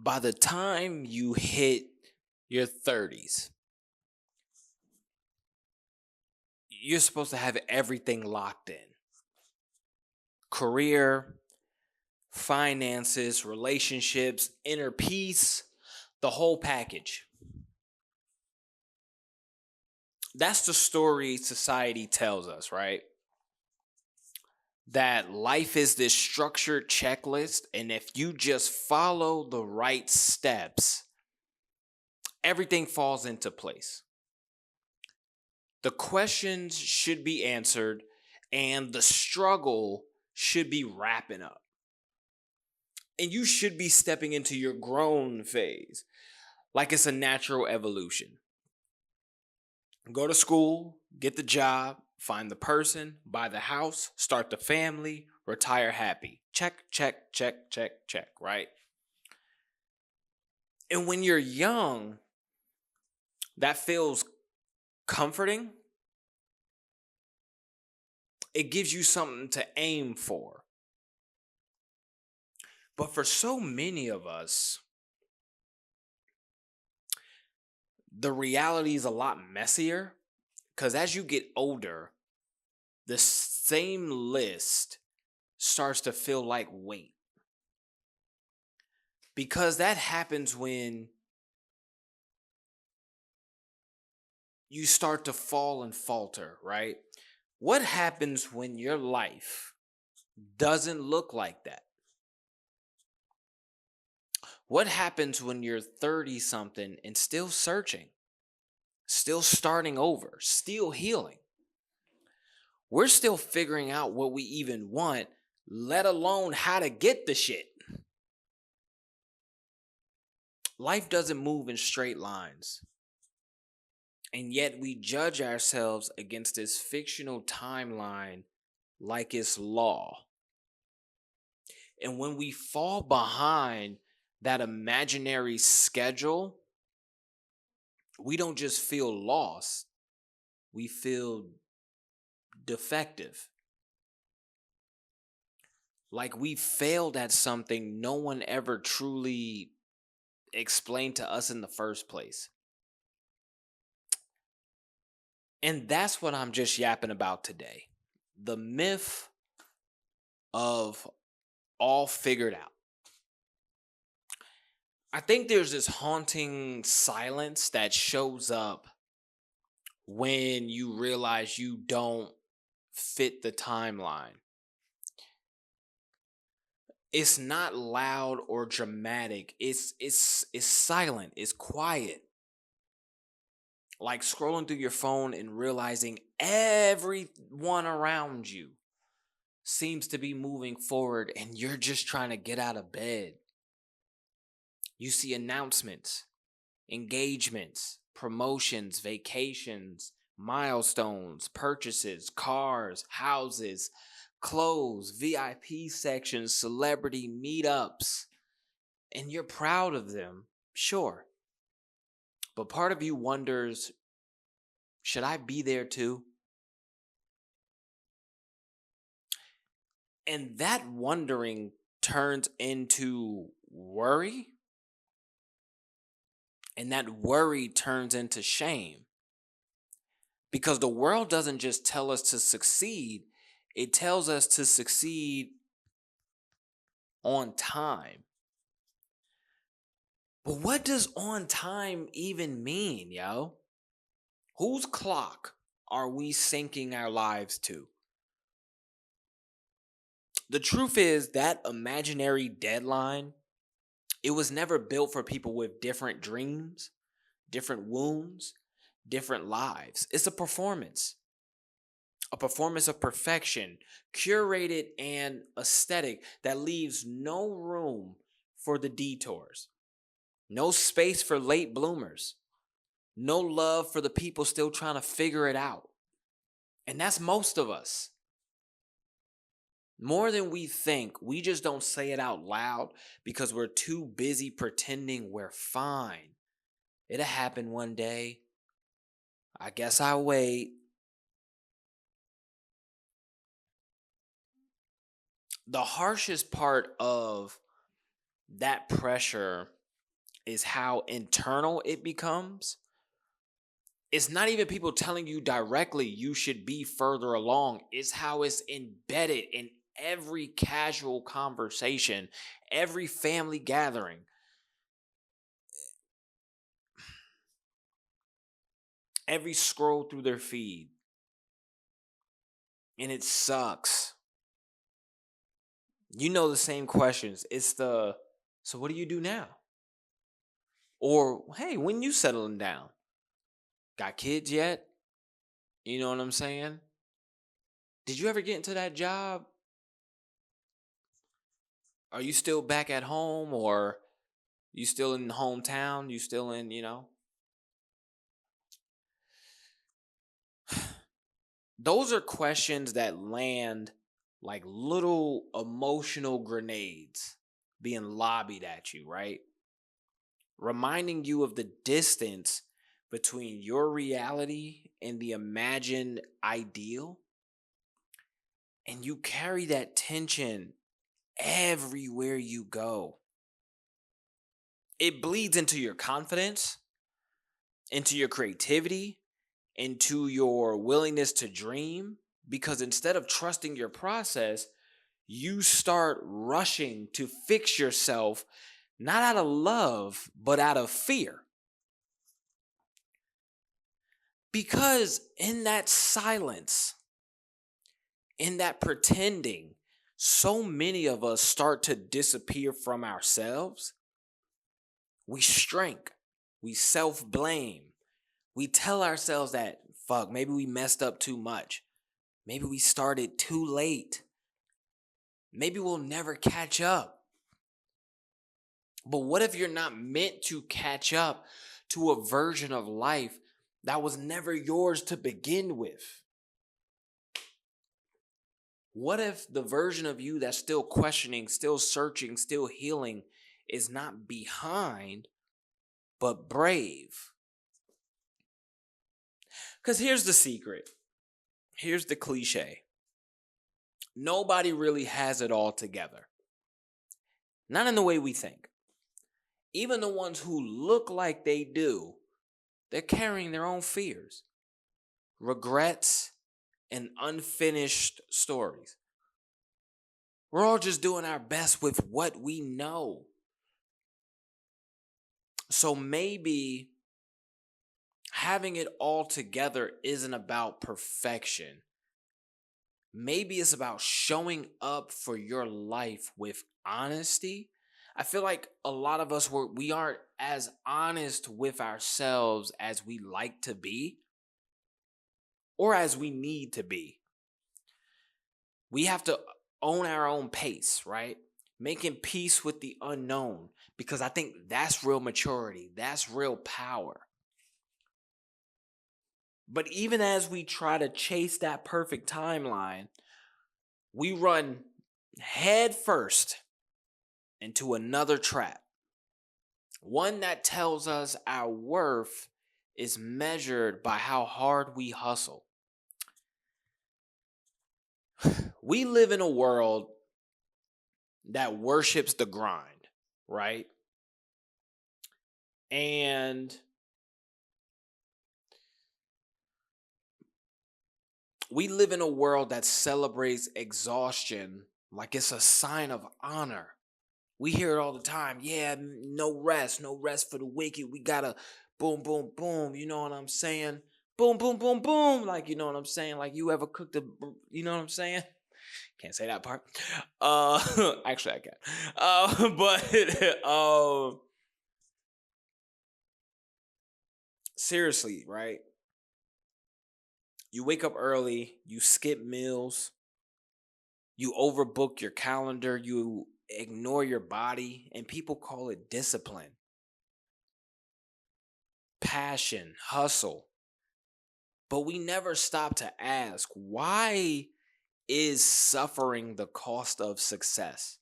by the time you hit your 30s, you're supposed to have everything locked in: career, finances, relationships, inner peace, the whole package. That's the story society tells us, right? That life is this structured checklist, and if you just follow the right steps, everything falls into place. The questions should be answered, and the struggle should be wrapping up. And you should be stepping into your grown phase like it's a natural evolution. Go to school, get the job, find the person, buy the house, start the family, retire happy. Check, check, check, check, check, right? And when you're young, that feels comforting. It gives you something to aim for. But for so many of us, the reality is a lot messier, because as you get older, the same list starts to feel like weight. Because that happens when you start to fall and falter, right? What happens when your life doesn't look like that? What happens when you're 30 something and still searching, still starting over, still healing? We're still figuring out what we even want, let alone how to get the shit. Life doesn't move in straight lines. And yet we judge ourselves against this fictional timeline like it's law. And when we fall behind that imaginary schedule, we don't just feel lost, we feel defective. Like we failed at something no one ever truly explained to us in the first place. And that's what I'm just yapping about today. The myth of all figured out. I think there's this haunting silence that shows up when you realize you don't fit the timeline. It's not loud or dramatic. It's silent. It's quiet. Like scrolling through your phone and realizing everyone around you seems to be moving forward and you're just trying to get out of bed. You see announcements, engagements, promotions, vacations, milestones, purchases, cars, houses, clothes, VIP sections, celebrity meetups, and you're proud of them, sure. But part of you wonders, should I be there too? And that wondering turns into worry. And that worry turns into shame. Because the world doesn't just tell us to succeed, it tells us to succeed on time. But what does on time even mean, yo? Whose clock are we syncing our lives to? The truth is that imaginary deadline, it was never built for people with different dreams, different wounds, different lives. It's a performance of perfection, curated and aesthetic that leaves no room for the detours, no space for late bloomers, no love for the people still trying to figure it out. And that's most of us. More than we think, we just don't say it out loud because we're too busy pretending we're fine. It'll happen one day. I guess I'll wait. The harshest part of that pressure is how internal it becomes. It's not even people telling you directly you should be further along. It's how it's embedded in every casual conversation, every family gathering. Every scroll through their feed. And it sucks. You know the same questions. It's the, so what do you do now? Or, hey, when you settling down? Got kids yet? You know what I'm saying? Did you ever get into that job? Are you still back at home, or you still in hometown? You still in, Those are questions that land like little emotional grenades being lobbied at you, right? Reminding you of the distance between your reality and the imagined ideal. And you carry that tension everywhere you go. It bleeds into your confidence, into your creativity, into your willingness to dream. Because instead of trusting your process, you start rushing to fix yourself, not out of love, but out of fear. Because in that silence, in that pretending, so many of us start to disappear from ourselves. We shrink, we self blame, we tell ourselves that, fuck, maybe we messed up too much. Maybe we started too late. Maybe we'll never catch up. But what if you're not meant to catch up to a version of life that was never yours to begin with? What if the version of you that's still questioning, still searching, still healing is not behind, but brave? Because here's the secret. Here's the cliche. Nobody really has it all together. Not in the way we think. Even the ones who look like they do, they're carrying their own fears, regrets, and unfinished stories. We're all just doing our best with what we know. So maybe having it all together isn't about perfection. Maybe it's about showing up for your life with honesty. I feel like a lot of us we aren't as honest with ourselves as we like to be, or as we need to be. We have to own our own pace, right? Making peace with the unknown, because I think that's real maturity. That's real power. But even as we try to chase that perfect timeline, we run head first into another trap. One that tells us our worth is measured by how hard we hustle. We live in a world that worships the grind, right? And we live in a world that celebrates exhaustion like it's a sign of honor. We hear it all the time. Yeah, no rest for the wicked. We gotta boom, boom, boom. You know what I'm saying? Boom, boom, boom, boom. Like, you know what I'm saying? Like, you ever cooked you know what I'm saying? Can't say that part. Actually, I can. But seriously, right? You wake up early. You skip meals. You overbook your calendar. You ignore your body, and people call it discipline, passion, hustle. But we never stop to ask, why is suffering the cost of success?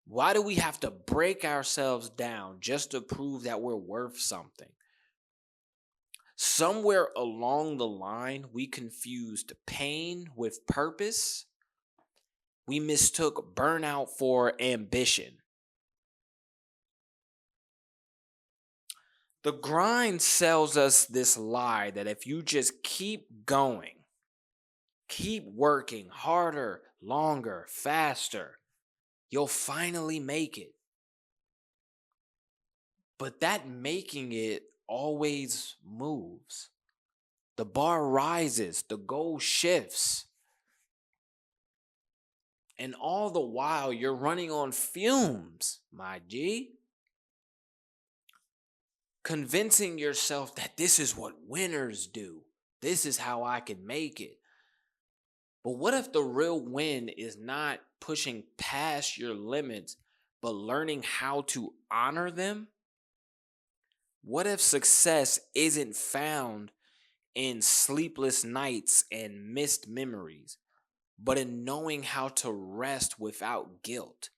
Why do we have to break ourselves down just to prove that we're worth something? Somewhere along the line, we confused pain with purpose. We mistook burnout for ambition. The grind sells us this lie that if you just keep going, keep working harder, longer, faster, you'll finally make it. But that making it always moves. The bar rises, the goal shifts. And all the while, you're running on fumes, my G. Convincing yourself that this is what winners do. This is how I can make it. But what if the real win is not pushing past your limits, but learning how to honor them? What if success isn't found in sleepless nights and missed memories, but in knowing how to rest without guilt?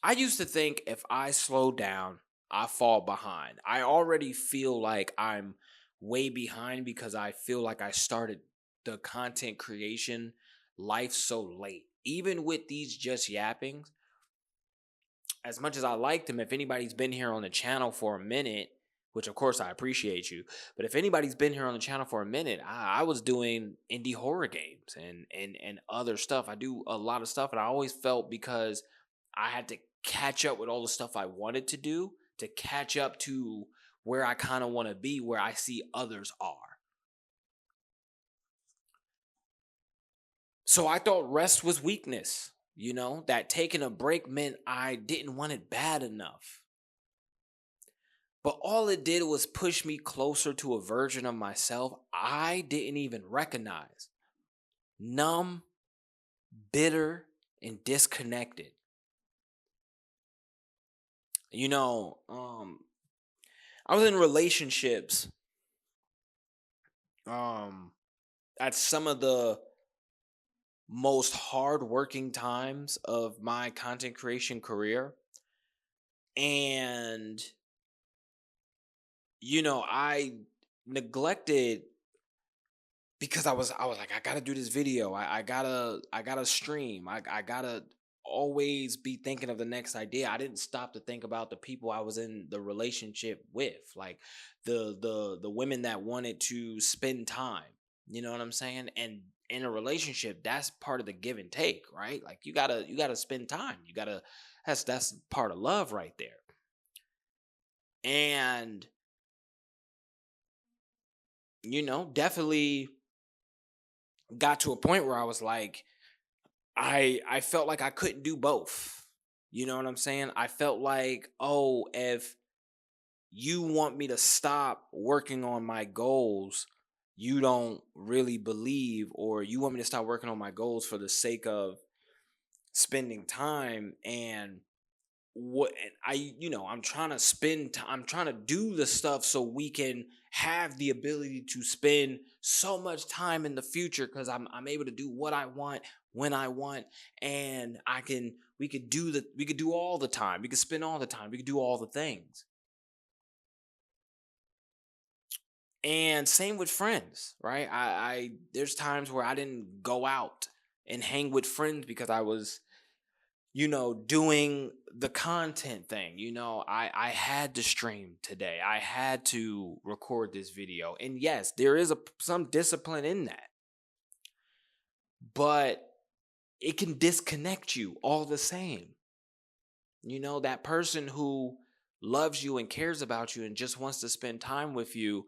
I used to think if I slow down, I fall behind. I already feel like I'm way behind because I feel like I started the content creation life so late. Even with these just yappings, as much as I like them, if anybody's been here on the channel for a minute, which of course I appreciate you, but if anybody's been here on the channel for a minute, I was doing indie horror games and other stuff. I do a lot of stuff, and I always felt because I had to catch up with all the stuff I wanted to do to catch up to where I kind of want to be, where I see others are. So I thought rest was weakness, that taking a break meant I didn't want it bad enough. But all it did was push me closer to a version of myself I didn't even recognize. Numb, bitter, and disconnected. I was in relationships at some of the most hardworking times of my content creation career. And, I neglected because I was like, I gotta do this video. I gotta stream. I gotta always be thinking of the next idea. I didn't stop to think about the people I was in the relationship with, like the women that wanted to spend time. You know what I'm saying? And in a relationship, that's part of the give and take, right? Like you gotta spend time. That's part of love right there. And definitely got to a point where I was like, I felt like I couldn't do both. You know what I'm saying? I felt like, oh, if you want me to stop working on my goals, you don't really believe, or you want me to stop working on my goals for the sake of spending time. And what and I'm trying to I'm trying to do the stuff so we can have the ability to spend so much time in the future, because I'm able to do what I want when I want, and we could do all the time, we could spend all the time, we could do all the things. And same with friends, right? I there's times where I didn't go out and hang with friends because I was doing the content thing. I had to stream today. I had to record this video. And yes, there is some discipline in that. But it can disconnect you all the same. That person who loves you and cares about you and just wants to spend time with you,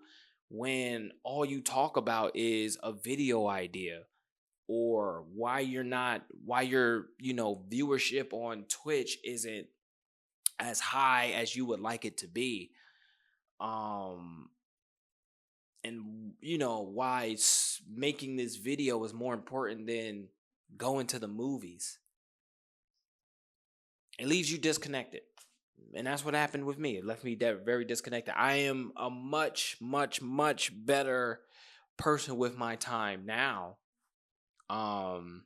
when all you talk about is a video idea, or why your viewership on Twitch isn't as high as you would like it to be, and why making this video is more important than going to the movies. It leaves you disconnected, and that's what happened with me. It left me very disconnected. I am a much better person with my time now, and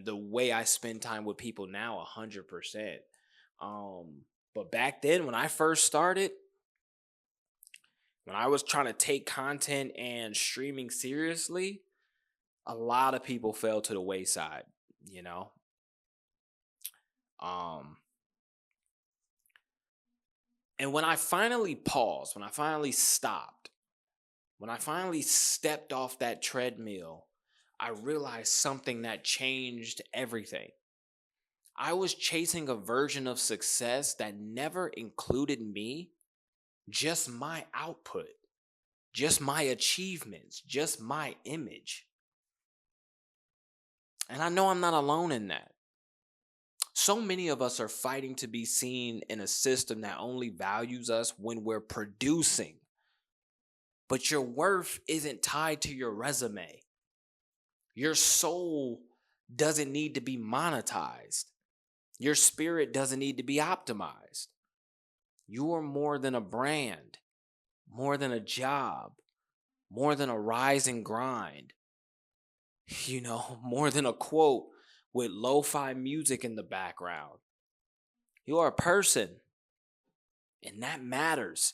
the way I spend time with people now, 100%. But back then, when I first started, when I was trying to take content and streaming seriously, a lot of people fell to the wayside, you know. Um And when I finally paused, when I finally stopped, when I finally stepped off that treadmill, I realized something that changed everything. I was chasing a version of success that never included me, just my output, just my achievements, just my image. And I know I'm not alone in that. So many of us are fighting to be seen in a system that only values us when we're producing. But your worth isn't tied to your resume. Your soul doesn't need to be monetized. Your spirit doesn't need to be optimized. You are more than a brand, more than a job, more than a rise and grind, more than a quote with lo-fi music in the background. You are a person, and that matters.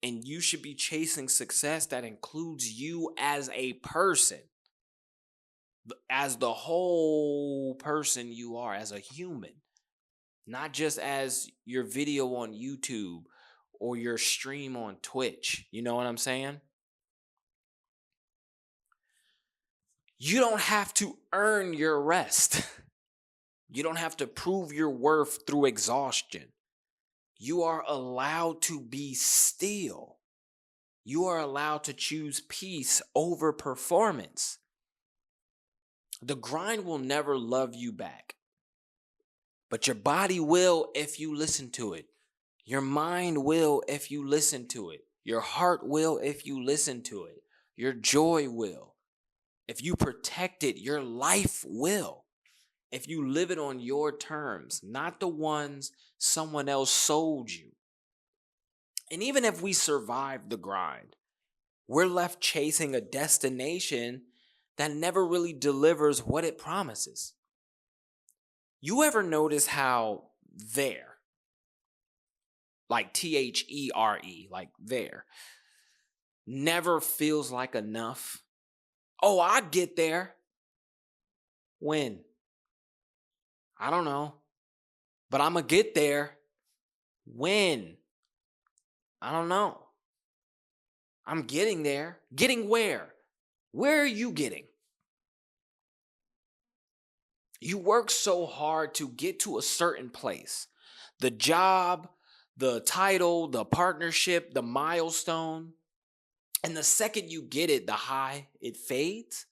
And you should be chasing success that includes you as a person, as the whole person you are, as a human, not just as your video on YouTube or your stream on Twitch. You know what I'm saying? You don't have to earn your rest. You don't have to prove your worth through exhaustion. You are allowed to be still. You are allowed to choose peace over performance. The grind will never love you back, but your body will if you listen to it. Your mind will if you listen to it. Your heart will if you listen to it. Your joy will. If you protect it, your life will. If you live it on your terms, not the ones someone else sold you. And even if we survive the grind, we're left chasing a destination that never really delivers what it promises. You ever notice how there, like THERE, like there, never feels like enough? Oh, I get there. When? I don't know. But I'm going to get there. When? I don't know. I'm getting there. Getting where? Where are you getting? You work so hard to get to a certain place. The job, the title, the partnership, the milestone. And the second you get it, the high, it fades.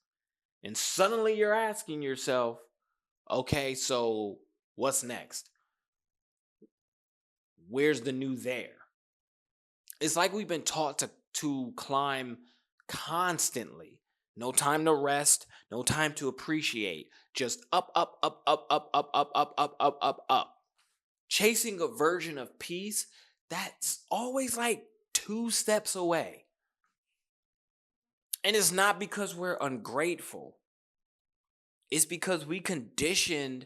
And suddenly you're asking yourself, okay, so what's next? Where's the new there? It's like we've been taught to climb constantly. No time to rest, no time to appreciate. Just up, up, up, up, up, up, up, up, up, up, up, up. Chasing a version of peace that's always like 2 steps away. And it's not because we're ungrateful. It's because we conditioned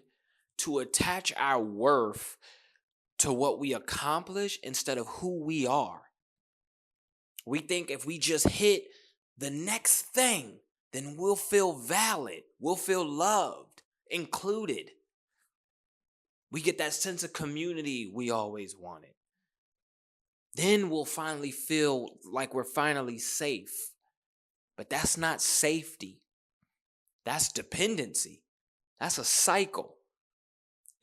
to attach our worth to what we accomplish instead of who we are. We think if we just hit the next thing, then we'll feel valid, we'll feel loved, included. We get that sense of community we always wanted. Then we'll finally feel like we're finally safe. But that's not safety. That's dependency. That's a cycle.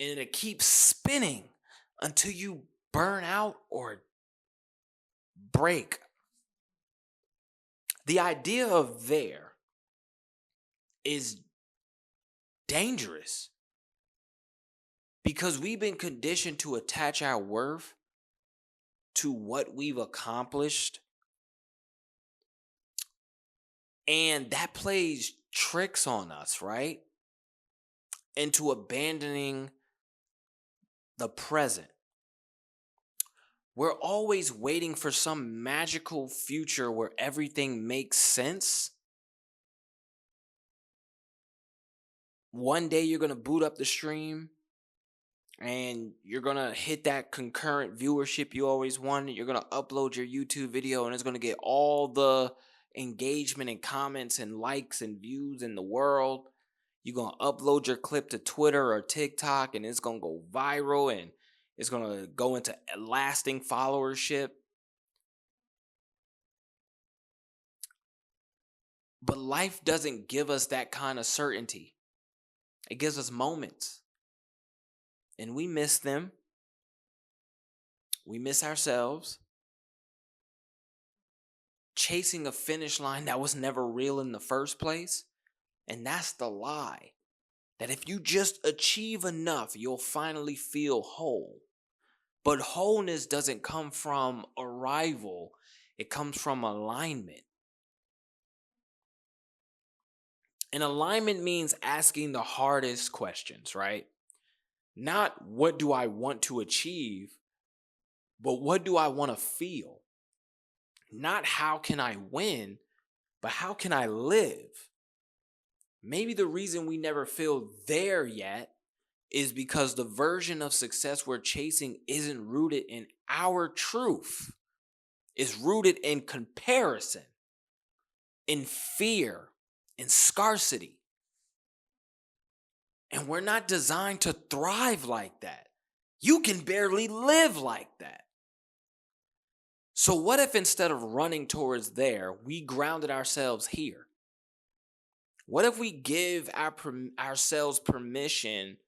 And it keeps spinning until you burn out or break. The idea of there is dangerous because we've been conditioned to attach our worth to what we've accomplished. And that plays tricks on us, right? Into abandoning the present. We're always waiting for some magical future where everything makes sense. One day you're going to boot up the stream and you're going to hit that concurrent viewership you always wanted. You're going to upload your YouTube video and it's going to get all the engagement and comments and likes and views in the world. You're going to upload your clip to Twitter or TikTok and it's going to go viral and It's going to go into lasting followership. But life doesn't give us that kind of certainty. It gives us moments. And we miss them. We miss ourselves. Chasing a finish line that was never real in the first place. And that's the lie. That if you just achieve enough, you'll finally feel whole. But wholeness doesn't come from arrival. It comes from alignment. And alignment means asking the hardest questions, right? Not what do I want to achieve, but what do I want to feel? Not how can I win, but how can I live? Maybe the reason we never feel there yet is because the version of success we're chasing isn't rooted in our truth. It's rooted in comparison, in fear, in scarcity. And we're not designed to thrive like that. You can barely live like that. So what if instead of running towards there, we grounded ourselves here? What if we give ourselves permission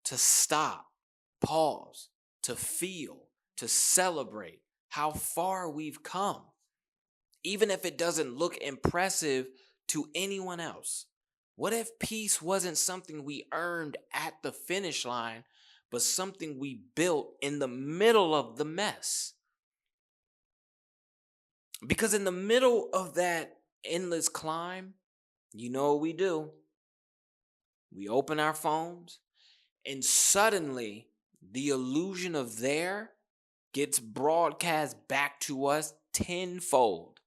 to stop, pause, to feel, to celebrate how far we've come, even if it doesn't look impressive to anyone else? What if peace wasn't something we earned at the finish line, but something we built in the middle of the mess? Because in the middle of that endless climb, you know what we do? We open our phones, and suddenly the illusion of there gets broadcast back to us tenfold.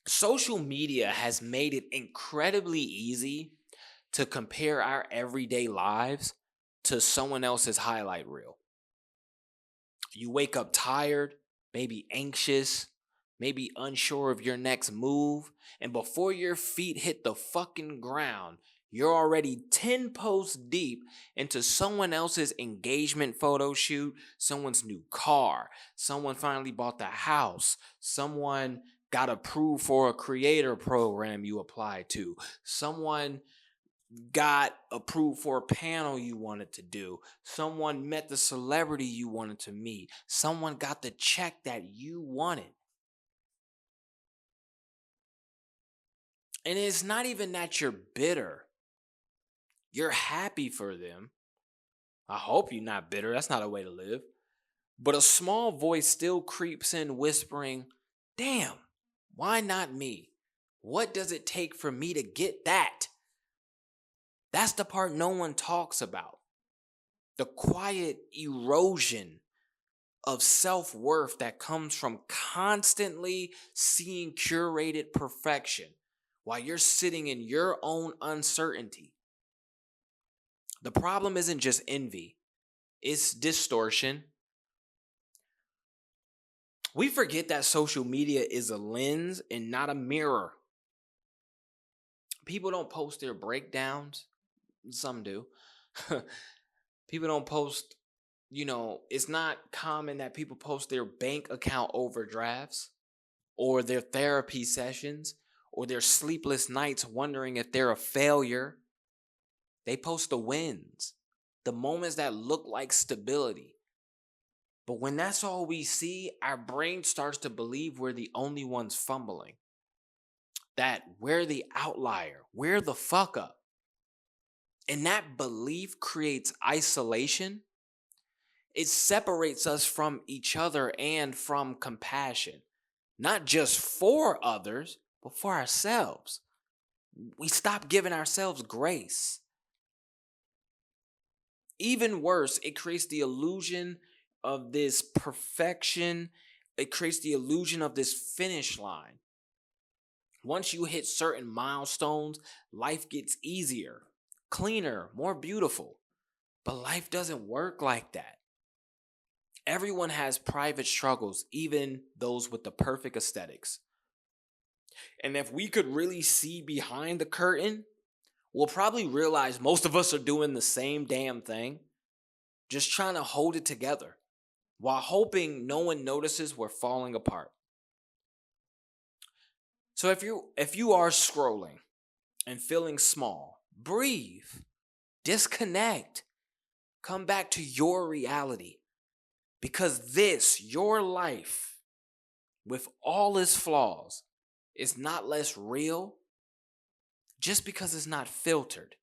Social media has made it incredibly easy to compare our everyday lives to someone else's highlight reel. You wake up tired, maybe anxious, maybe unsure of your next move, and before your feet hit the fucking ground, you're already 10 posts deep into someone else's engagement photo shoot, someone's new car, someone finally bought the house, someone got approved for a creator program you applied to, someone got approved for a panel you wanted to do, someone met the celebrity you wanted to meet, someone got the check that you wanted. And it's not even that you're bitter. You're happy for them. I hope you're not bitter. That's not a way to live. But a small voice still creeps in whispering, damn, why not me? What does it take for me to get that? That's the part no one talks about. The quiet erosion of self-worth that comes from constantly seeing curated perfection while you're sitting in your own uncertainty. The problem isn't just envy, it's distortion. We forget that social media is a lens and not a mirror. People don't post their breakdowns. Some do. People don't post, it's not common that people post their bank account overdrafts or their therapy sessions or their sleepless nights wondering if they're a failure. They post the wins, the moments that look like stability. But when that's all we see, our brain starts to believe we're the only ones fumbling. That we're the outlier, we're the fuck up. And that belief creates isolation. It separates us from each other and from compassion. Not just for others, but for ourselves. We stop giving ourselves grace. Even worse, it creates the illusion of this perfection. It creates the illusion of this finish line. Once you hit certain milestones, life gets easier, cleaner, more beautiful. But life doesn't work like that. Everyone has private struggles, even those with the perfect aesthetics. And if we could really see behind the curtain, we'll probably realize most of us are doing the same damn thing. just trying to hold it together while hoping no one notices we're falling apart. So if you are scrolling and feeling small, breathe, disconnect, come back to your reality, because this, your life, with all its flaws, is not less real just because it's not filtered.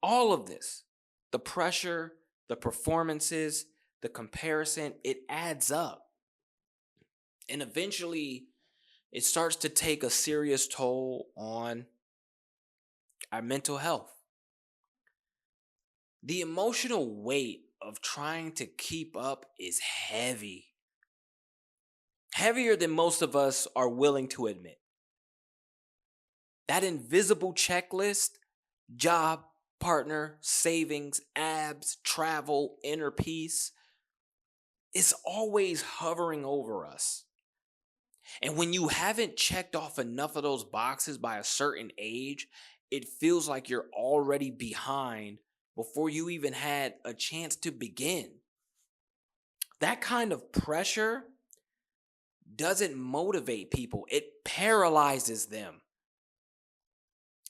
All of this, the pressure, the performances, the comparison, it adds up. And eventually, it starts to take a serious toll on our mental health. The emotional weight of trying to keep up is heavy. Heavier than most of us are willing to admit. That invisible checklist, job, partner, savings, abs, travel, inner peace, is always hovering over us. And when you haven't checked off enough of those boxes by a certain age, it feels like you're already behind before you even had a chance to begin. That kind of pressure doesn't motivate people, it paralyzes them.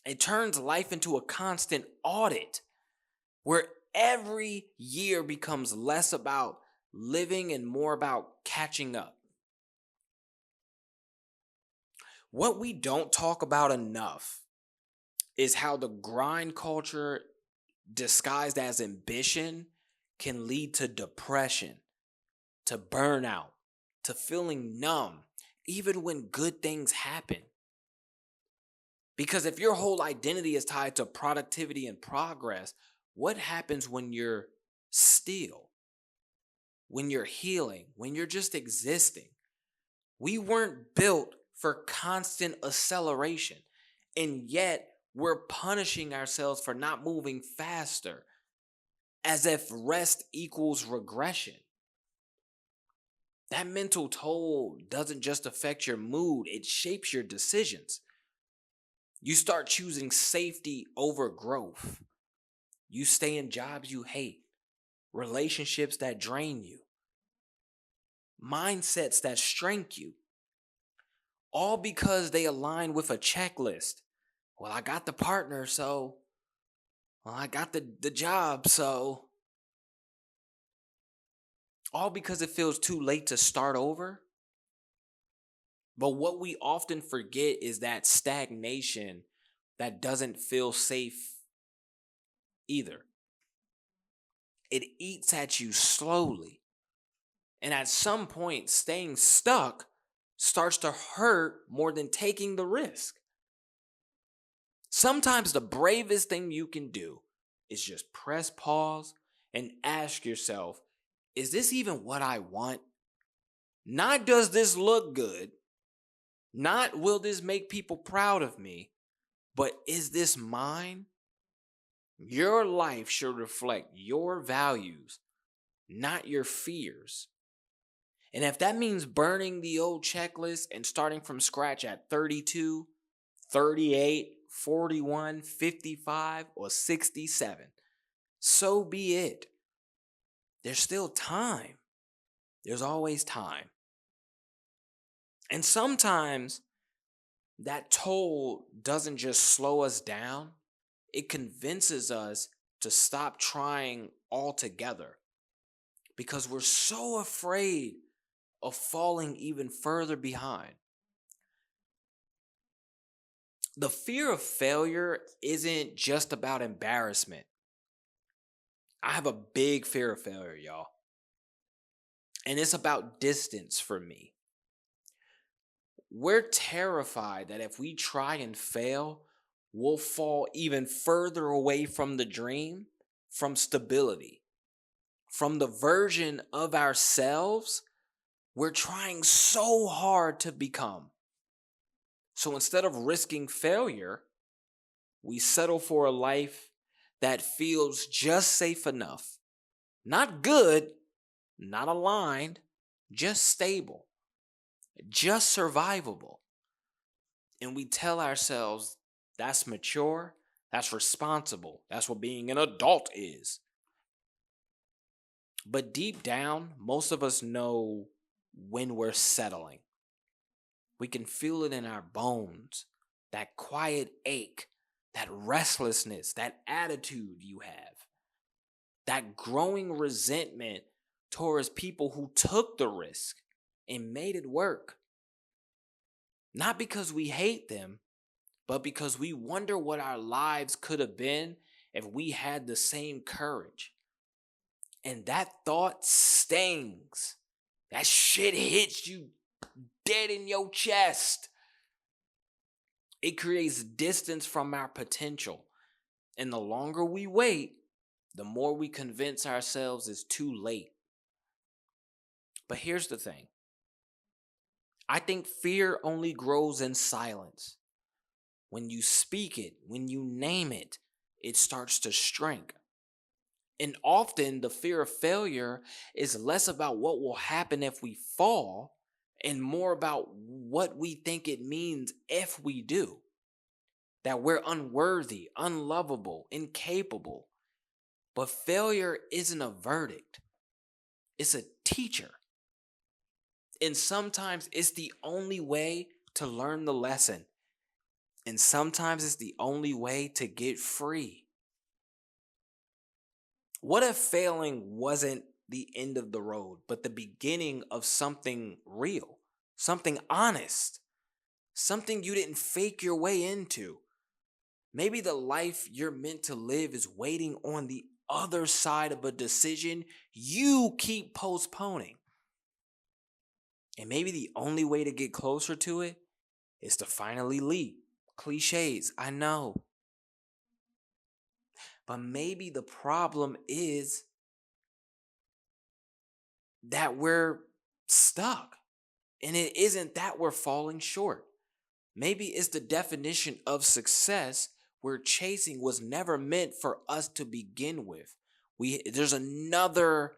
It turns life into a constant audit where every year becomes less about living and more about catching up. What we don't talk about enough is how the grind culture, disguised as ambition, can lead to depression, to burnout, to feeling numb, even when good things happen. Because if your whole identity is tied to productivity and progress, what happens when you're still? When you're healing? When you're just existing? We weren't built for constant acceleration, and yet we're punishing ourselves for not moving faster, as if rest equals regression. That mental toll doesn't just affect your mood, it shapes your decisions. You start choosing safety over growth. You stay in jobs you hate, relationships that drain you, mindsets that shrink you, all because they align with a checklist. Well, I got the partner, so I got the job, so all because it feels too late to start over. But what we often forget is that stagnation that doesn't feel safe either. It eats at you slowly. And at some point, staying stuck starts to hurt more than taking the risk. Sometimes the bravest thing you can do is just press pause and ask yourself, is this even what I want? Not does this look good? Not will this make people proud of me? But is this mine? Your life should reflect your values, not your fears. And if that means burning the old checklist and starting from scratch at 32, 38, 41, 55, or 67, so be it. There's still time. There's always time. And sometimes that toll doesn't just slow us down, it convinces us to stop trying altogether because we're so afraid of falling even further behind. The fear of failure isn't just about embarrassment. I have a big fear of failure, y'all. And it's about distance for me. We're terrified that if we try and fail, we'll fall even further away from the dream, from stability, from the version of ourselves we're trying so hard to become. So instead of risking failure, we settle for a life that feels just safe enough. Not good, not aligned, just stable, just survivable. And we tell ourselves that's mature, That's responsible. That's what being an adult is. But deep down, most of us know when we're settling. We can feel it in our bones. That quiet ache, that restlessness, that attitude you have, that growing resentment towards people who took the risk and made it work. Not because we hate them, but because we wonder what our lives could have been if we had the same courage. And that thought stings. That shit hits you dead in your chest. It creates distance from our potential. And the longer we wait, the more we convince ourselves it's too late. But here's the thing. I think fear only grows in silence. When you speak it, when you name it, it starts to shrink. And often the fear of failure is less about what will happen if we fall and more about what we think it means if we do. That we're unworthy, unlovable, incapable. But failure isn't a verdict. It's a teacher. And sometimes it's the only way to learn the lesson. And sometimes it's the only way to get free. What if failing wasn't the end of the road, but the beginning of something real, something honest, something you didn't fake your way into? Maybe the life you're meant to live is waiting on the other side of a decision you keep postponing. And maybe the only way to get closer to it is to finally leap. Cliches, I know. But maybe the problem is that we're stuck. And it isn't that we're falling short. Maybe it's the definition of success we're chasing was never meant for us to begin with. There's another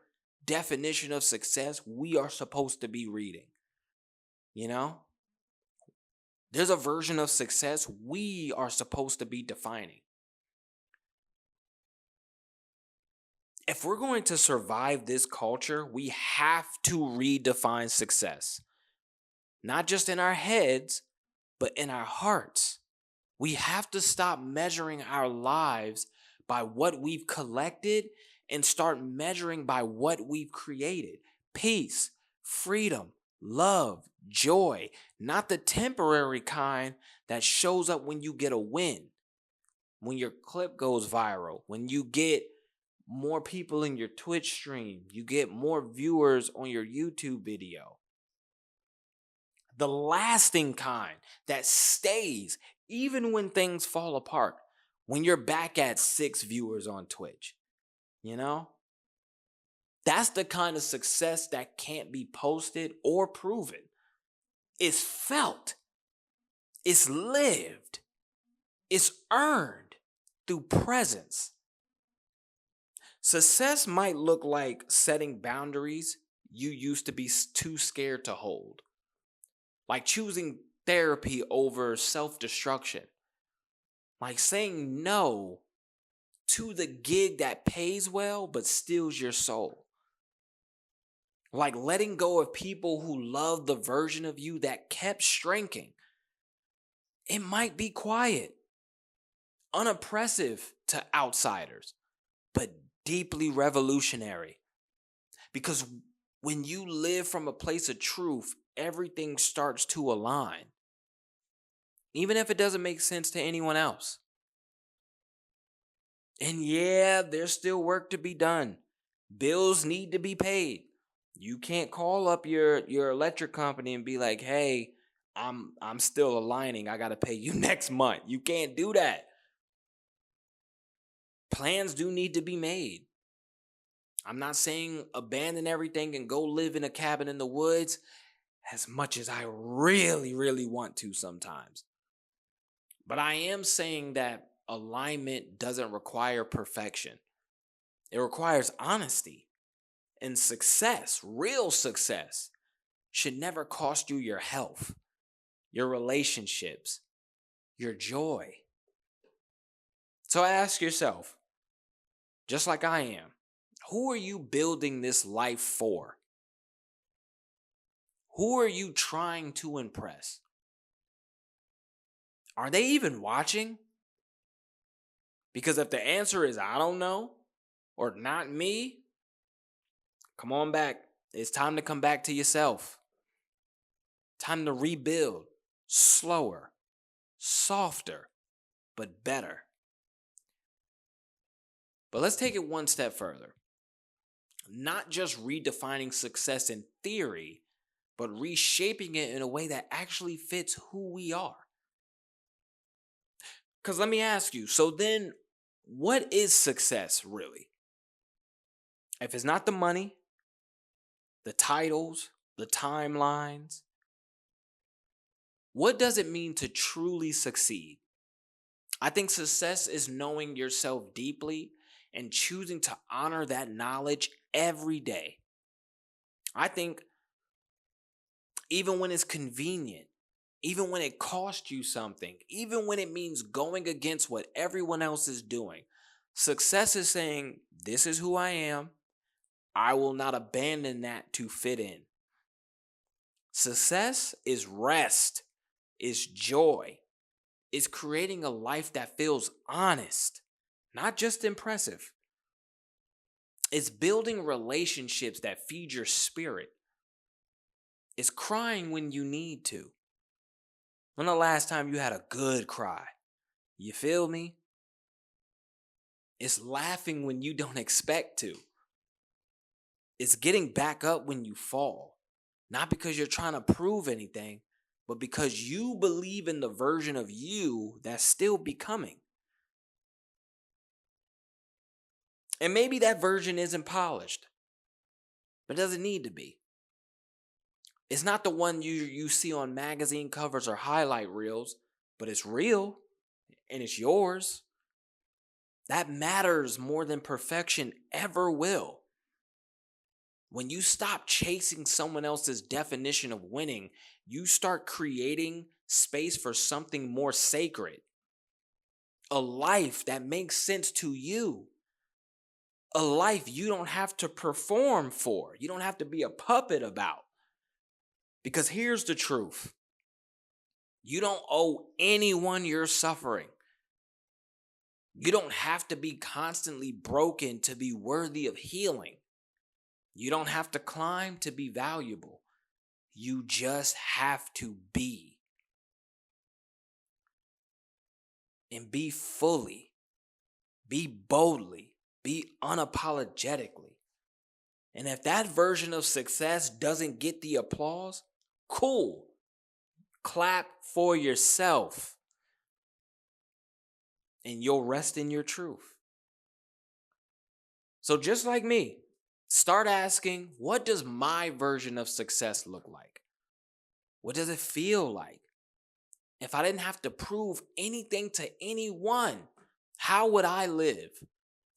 definition of success we are supposed to be reading. You know? There's a version of success we are supposed to be defining. If we're going to survive this culture, we have to redefine success. Not just in our heads, but in our hearts. We have to stop measuring our lives by what we've collected and start measuring by what we've created. Peace, freedom, love, joy, not the temporary kind that shows up when you get a win, when your clip goes viral, when you get more people in your Twitch stream, you get more viewers on your YouTube video. The lasting kind that stays even when things fall apart, when you're back at 6 viewers on Twitch, you know? That's the kind of success that can't be posted or proven. It's felt. It's lived. It's earned through presence. Success might look like setting boundaries you used to be too scared to hold. Like choosing therapy over self-destruction. Like saying no to the gig that pays well but steals your soul. Like letting go of people who love the version of you that kept shrinking. It might be quiet, unoppressive to outsiders, but deeply revolutionary. Because when you live from a place of truth, everything starts to align. Even if it doesn't make sense to anyone else. And yeah, there's still work to be done. Bills need to be paid. You can't call up your electric company and be like, hey, I'm still aligning. I got to pay you next month. You can't do that. Plans do need to be made. I'm not saying abandon everything and go live in a cabin in the woods as much as I really, really want to sometimes. But I am saying that alignment doesn't require perfection. It requires honesty. And success, real success, should never cost you your health, your relationships, your joy. So ask yourself, just like I am, who are you building this life for? Who are you trying to impress? Are they even watching? Because if the answer is I don't know or not me, come on back. It's time to come back to yourself. Time to rebuild slower, softer, but better. But let's take it one step further. Not just redefining success in theory, but reshaping it in a way that actually fits who we are. Because let me ask you, so then what is success really? If it's not the money, the titles, the timelines, what does it mean to truly succeed? I think success is knowing yourself deeply and choosing to honor that knowledge every day. I think even when it's convenient, even when it costs you something, even when it means going against what everyone else is doing, success is saying, this is who I am. I will not abandon that to fit in. Success is rest, is joy, is creating a life that feels honest, not just impressive. It's building relationships that feed your spirit. It's crying when you need to. When the last time you had a good cry? You feel me? It's laughing when you don't expect to. It's getting back up when you fall. Not because you're trying to prove anything, but because you believe in the version of you that's still becoming. And maybe that version isn't polished, but it doesn't need to be. It's not the one you see on magazine covers or highlight reels, but it's real and it's yours. That matters more than perfection ever will. When you stop chasing someone else's definition of winning, you start creating space for something more sacred. A life that makes sense to you. A life you don't have to perform for. You don't have to be a puppet about. Because here's the truth. You don't owe anyone your suffering. You don't have to be constantly broken to be worthy of healing. You don't have to climb to be valuable. You just have to be. And be fully. Be boldly. Be unapologetically. And if that version of success doesn't get the applause, cool. Clap for yourself. And you'll rest in your truth. So just like me, start asking, what does my version of success look like? What does it feel like? If I didn't have to prove anything to anyone, how would I live?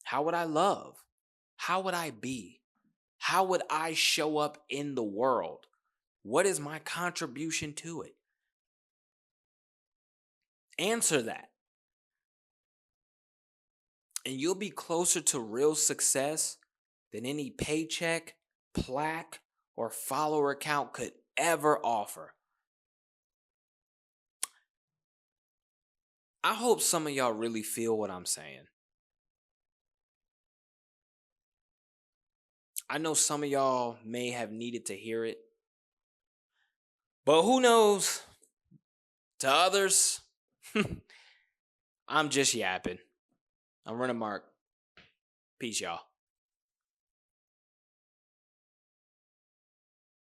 How would I love? How would I be? How would I show up in the world? What is my contribution to it? Answer that. And you'll be closer to real success than any paycheck, plaque, or follower count could ever offer. I hope some of y'all really feel what I'm saying. I know some of y'all may have needed to hear it, but who knows? To others, I'm just yapping. I'm RenaMarq. Peace, y'all.